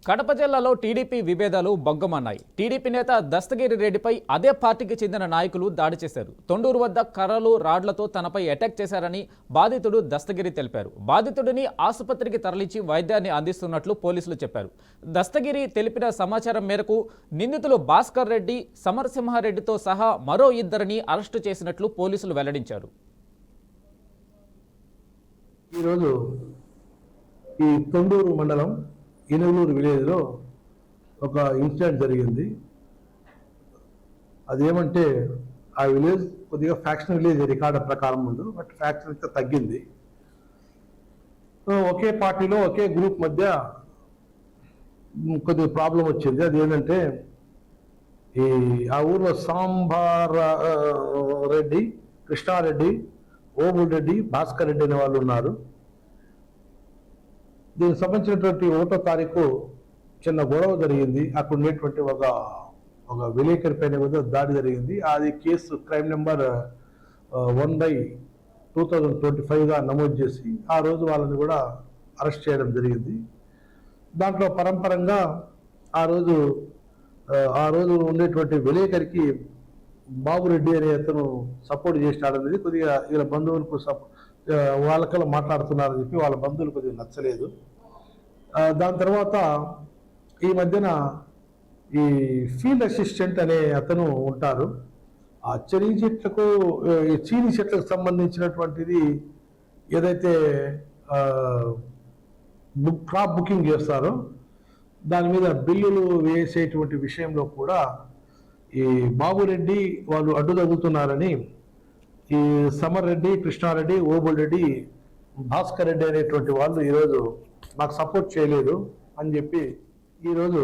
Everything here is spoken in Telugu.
కడప జిల్లాలో టీడీపీ విభేదాలు బొగ్గమన్నాయి. టీడీపీ నేత దస్తగిరి రెడ్డిపై అదే పార్టీకి చెందిన నాయకులు దాడి చేశారు. తొండూరు వద్ద కర్రలు రాడ్లతో తనపై అటాక్ చేశారని బాధితుడు దస్తగిరి తెలిపారు. బాధితుడిని ఆసుపత్రికి తరలించి వైద్యాన్ని అందిస్తున్నట్లు పోలీసులు చెప్పారు. దస్తగిరి తెలిపిన సమాచారం మేరకు నిందితులు భాస్కర్ రెడ్డి, సమరసింహారెడ్డితో సహా మరో ఇద్దరిని అరెస్టు చేసినట్లు పోలీసులు వెల్లడించారు. ఈరోజు ఈ తొండూరు మండలం ఇనగలూరు విలేజ్లో ఒక ఇన్సిడెంట్ జరిగింది. అదేమంటే ఆ విలేజ్ కొద్దిగా ఫ్యాక్షన్ విలేజ్ రికార్డు ప్రకారం ముందు, బట్ ఫ్యాక్షన్ అయితే తగ్గింది. ఒకే పార్టీలో ఒకే గ్రూప్ మధ్య కొద్దిగా ప్రాబ్లం వచ్చింది. అది ఏంటంటే ఆ ఊర్లో సాంబార్ రెడ్డి, కృష్ణారెడ్డి, ఓబుల్ రెడ్డి, భాస్కర్ రెడ్డి అనే వాళ్ళు ఉన్నారు. దీనికి సంబంధించినటువంటి 1వ తారీఖు చిన్న గొడవ జరిగింది. అక్కడ ఉండేటువంటి ఒక విలేకరి పైన దాడి జరిగింది. అది కేసు క్రైమ్ నెంబర్ 1/2025గా నమోదు చేసి ఆ రోజు వాళ్ళని కూడా అరెస్ట్ చేయడం జరిగింది. దాంట్లో పరంపరంగా ఆ రోజు ఉండేటువంటి విలేకరికి బాబురెడ్డి అనే అతను సపోర్ట్ చేసినాడు అనేది కొద్దిగా వీళ్ళ బంధువులకు వాళ్ళకల్లా మాట్లాడుతున్నారని చెప్పి వాళ్ళ బంధువులు కొద్దిగా నచ్చలేదు. దాని తర్వాత ఈ మధ్యన ఈ ఫీల్డ్ అసిస్టెంట్ అనే అతను ఉంటారు. ఆ చీనీ చెట్లకు సంబంధించినటువంటిది ఏదైతే క్రాప్ బుకింగ్ చేస్తారో దాని మీద బిల్లులు వేసేటువంటి విషయంలో కూడా ఈ బాబురెడ్డి వాళ్ళు అడ్డు తగులుతున్నారని ఈ సమర్ రెడ్డి, కృష్ణారెడ్డి, ఓబుల్ రెడ్డి, భాస్కర్ రెడ్డి అనేటువంటి వాళ్ళు ఈరోజు నాకు సపోర్ట్ చేయలేదు అని చెప్పి ఈరోజు